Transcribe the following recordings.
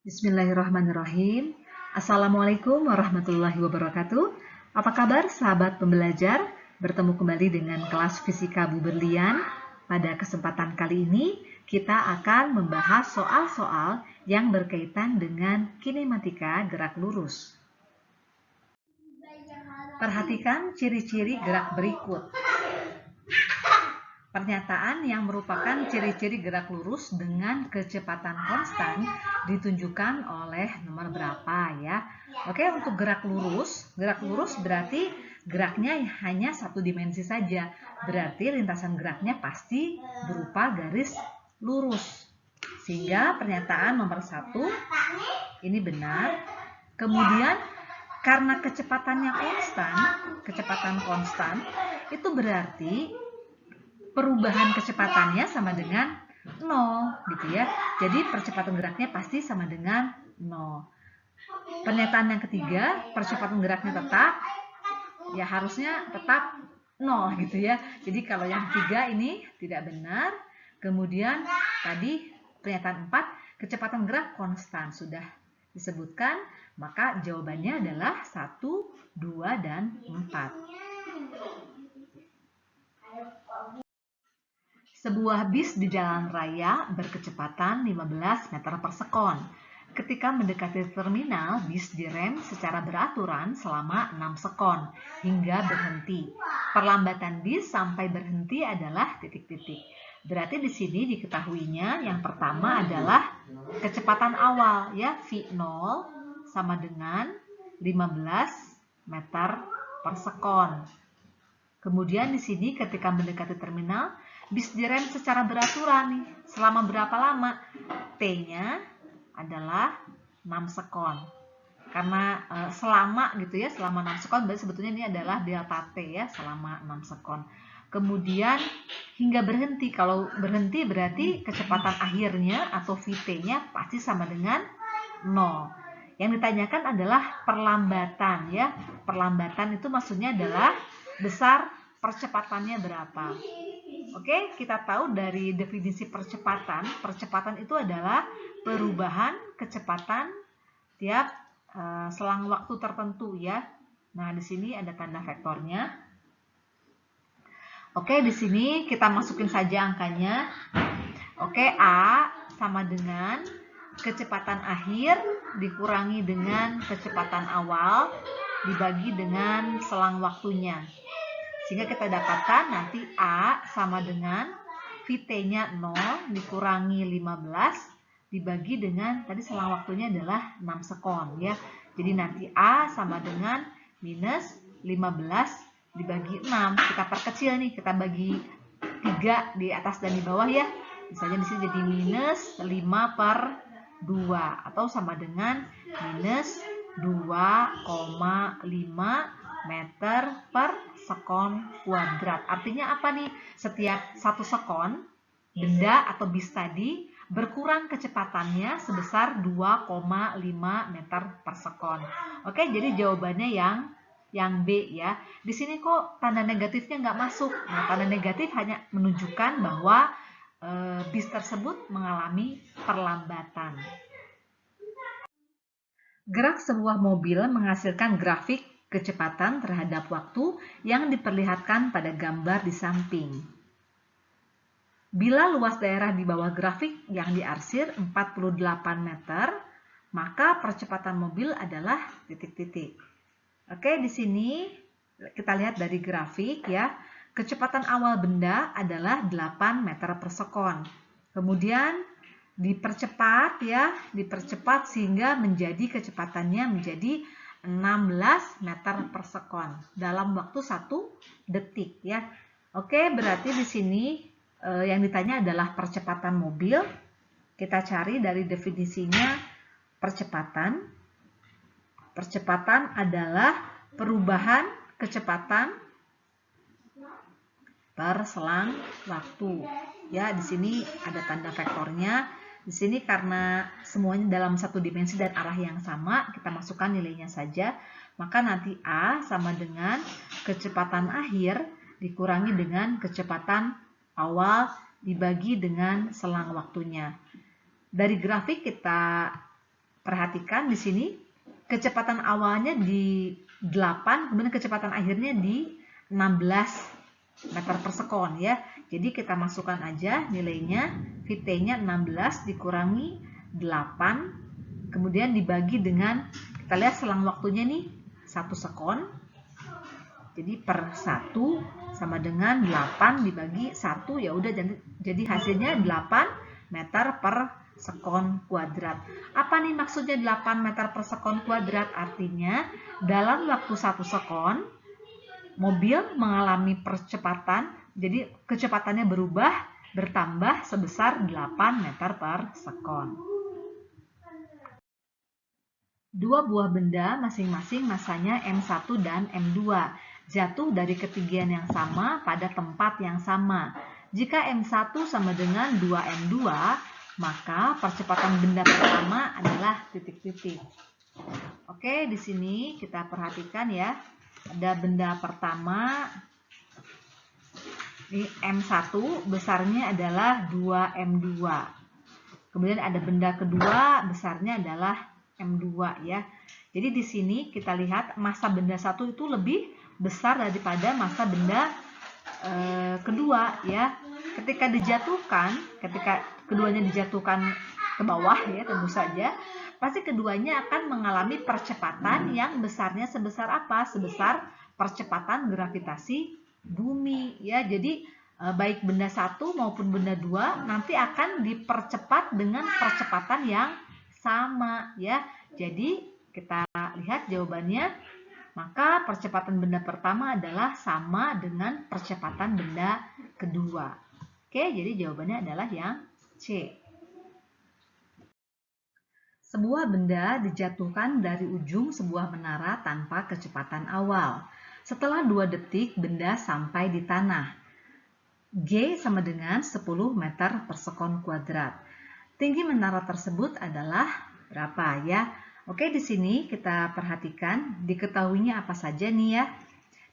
Bismillahirrahmanirrahim. Assalamualaikum warahmatullahi wabarakatuh. Apa kabar sahabat pembelajar? Bertemu kembali dengan kelas Fisika Bu Berlian. Pada kesempatan kali ini, kita akan membahas soal-soal yang berkaitan dengan kinematika gerak lurus. Perhatikan ciri-ciri gerak berikut. Pernyataan yang merupakan ciri-ciri gerak lurus dengan kecepatan konstan ditunjukkan oleh nomor berapa ya. Oke, untuk gerak lurus berarti geraknya hanya satu dimensi saja. Berarti lintasan geraknya pasti berupa garis lurus. Sehingga pernyataan nomor 1 ini benar. Kemudian karena kecepatannya kecepatan konstan itu berarti perubahan kecepatannya sama dengan 0 gitu ya. Jadi percepatan geraknya pasti sama dengan 0. Pernyataan yang ketiga, percepatan geraknya tetap ya harusnya tetap 0 gitu ya. Jadi kalau yang ketiga ini tidak benar. Kemudian tadi pernyataan 4, kecepatan gerak konstan sudah disebutkan, maka jawabannya adalah 1, 2, dan 4. Sebuah bis di jalan raya berkecepatan 15 meter per sekon. Ketika mendekati terminal, bis direm secara beraturan selama 6 sekon hingga berhenti. Perlambatan bis sampai berhenti adalah titik-titik. Berarti di sini diketahuinya yang pertama adalah kecepatan awal ya, V0 sama dengan 15 meter per sekon. Kemudian di sini ketika mendekati terminal, bis direm secara beraturan nih. Selama berapa lama? T-nya adalah 6 sekon. Karena selama gitu ya, selama 6 sekon berarti sebetulnya ini adalah delta T ya, selama 6 sekon. Kemudian hingga berhenti. Kalau berhenti berarti kecepatan akhirnya atau VT-nya pasti sama dengan 0. Yang ditanyakan adalah perlambatan ya. Perlambatan itu maksudnya adalah besar percepatannya berapa. Oke, kita tahu dari definisi percepatan itu adalah perubahan kecepatan tiap selang waktu tertentu ya. Nah, di sini ada tanda vektornya. Oke, di sini kita masukin saja angkanya. Oke, A sama dengan kecepatan akhir dikurangi dengan kecepatan awal dibagi dengan selang waktunya. Sehingga kita dapatkan nanti A sama dengan VT-nya 0 dikurangi 15 dibagi dengan tadi selang waktunya adalah 6 sekon ya. Jadi nanti A sama dengan minus 15 dibagi 6. Kita perkecil nih, kita bagi 3 di atas dan di bawah ya. Misalnya di sini jadi minus 5/2 atau sama dengan minus 2,5 meter per sekon kuadrat. Artinya apa nih? Setiap 1 sekon, benda atau bis tadi berkurang kecepatannya sebesar 2,5 meter per sekon. Oke, jadi jawabannya yang B ya. Di sini kok tanda negatifnya nggak masuk. Nah, tanda negatif hanya menunjukkan bahwa bis tersebut mengalami perlambatan. Gerak sebuah mobil menghasilkan grafik kecepatan terhadap waktu yang diperlihatkan pada gambar di samping. Bila luas daerah di bawah grafik yang diarsir 48 meter, maka percepatan mobil adalah titik-titik. Oke, di sini kita lihat dari grafik ya. Kecepatan awal benda adalah 8 meter per sekon. Kemudian dipercepat sehingga menjadi kecepatannya menjadi 16 meter per sekon dalam waktu 1 detik ya. Oke, berarti di sini yang ditanya adalah percepatan mobil. Kita cari dari definisinya percepatan. Percepatan adalah perubahan kecepatan per selang waktu. Ya, di sini ada tanda vektornya. Di sini karena semuanya dalam satu dimensi dan arah yang sama, kita masukkan nilainya saja. Maka nanti A sama dengan kecepatan akhir dikurangi dengan kecepatan awal dibagi dengan selang waktunya. Dari grafik kita perhatikan di sini kecepatan awalnya di 8, kemudian kecepatan akhirnya di 16 meter per sekon ya. Jadi kita masukkan aja nilainya, VT-nya 16 dikurangi 8, kemudian dibagi dengan, kita lihat selang waktunya nih 1 sekon. Jadi per 1 sama dengan 8 dibagi 1, ya udah, jadi hasilnya 8 meter per sekon kuadrat. Apa nih maksudnya 8 meter per sekon kuadrat? Artinya dalam waktu 1 sekon mobil mengalami percepatan, jadi kecepatannya bertambah sebesar 8 meter per sekon. Dua buah benda masing-masing masanya M1 dan M2 jatuh dari ketinggian yang sama pada tempat yang sama. Jika M1 sama dengan 2M2, maka percepatan benda pertama adalah titik-titik. Oke, di sini kita perhatikan ya. Ada benda pertama, ini M1 besarnya adalah 2M2. Kemudian ada benda kedua besarnya adalah M2 ya. Jadi di sini kita lihat massa benda satu itu lebih besar daripada massa benda kedua ya. Ketika keduanya dijatuhkan ke bawah ya, tentu saja pasti keduanya akan mengalami percepatan yang besarnya sebesar apa? Sebesar percepatan gravitasi bumi ya. Jadi baik benda satu maupun benda dua nanti akan dipercepat dengan percepatan yang sama ya. Jadi kita lihat jawabannya, maka percepatan benda pertama adalah sama dengan percepatan benda kedua. Oke, jadi jawabannya adalah yang C. Sebuah benda dijatuhkan dari ujung sebuah menara tanpa kecepatan awal. Setelah 2 detik, benda sampai di tanah. G sama dengan 10 meter per sekon kuadrat. Tinggi menara tersebut adalah berapa ya? Oke, di sini kita perhatikan diketahuinya apa saja nih ya.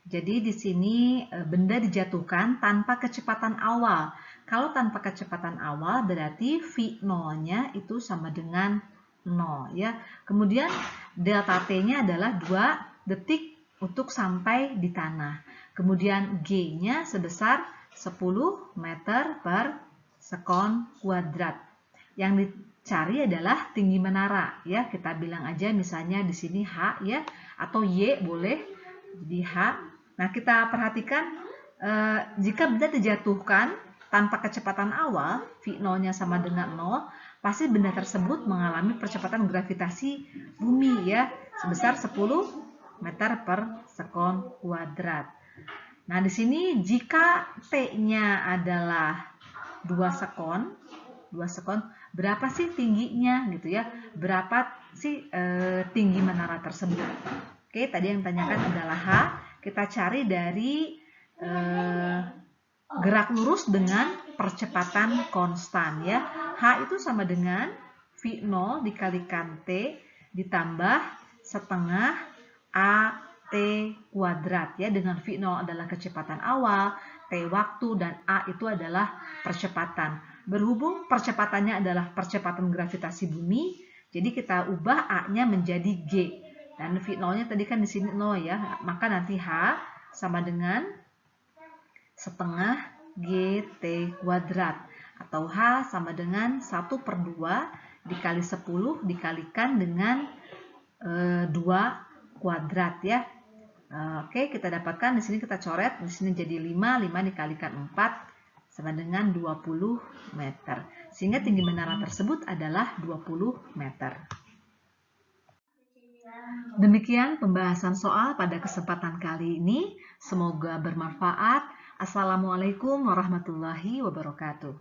Jadi di sini benda dijatuhkan tanpa kecepatan awal. Kalau tanpa kecepatan awal berarti V0-nya itu sama dengan 0 ya. Kemudian delta T-nya adalah 2 detik untuk sampai di tanah. Kemudian G-nya sebesar 10 meter per sekon kuadrat. Yang dicari adalah tinggi menara ya. Kita bilang aja misalnya di sini H ya, atau Y boleh. Jadi H. Nah, kita perhatikan jika benda dijatuhkan tanpa kecepatan awal, V0-nya sama dengan 0, pasti benda tersebut mengalami percepatan gravitasi bumi ya, sebesar 10 meter per sekon kuadrat. Nah, di sini jika T-nya adalah 2 sekon, berapa sih tingginya gitu ya? Berapa sih tinggi menara tersebut? Oke, tadi yang ditanyakan adalah H. Kita cari dari gerak lurus dengan percepatan konstan ya. H itu sama dengan V0 dikalikan T ditambah setengah AT kuadrat ya. Dengan V0 adalah kecepatan awal, T waktu, dan A itu adalah percepatan. Berhubung percepatannya adalah percepatan gravitasi bumi, jadi kita ubah A-nya menjadi G. Dan V0-nya tadi kan di sini 0 ya, maka nanti H sama dengan setengah GT kuadrat. Atau H sama dengan 1/2 dikali 10 dikalikan dengan 2 kuadrat ya. Oke, kita dapatkan di sini, kita coret, di sini jadi 5 dikalikan 4 sama dengan 20 meter. Sehingga tinggi menara tersebut adalah 20 meter. Demikian pembahasan soal pada kesempatan kali ini. Semoga bermanfaat. Assalamualaikum warahmatullahi wabarakatuh.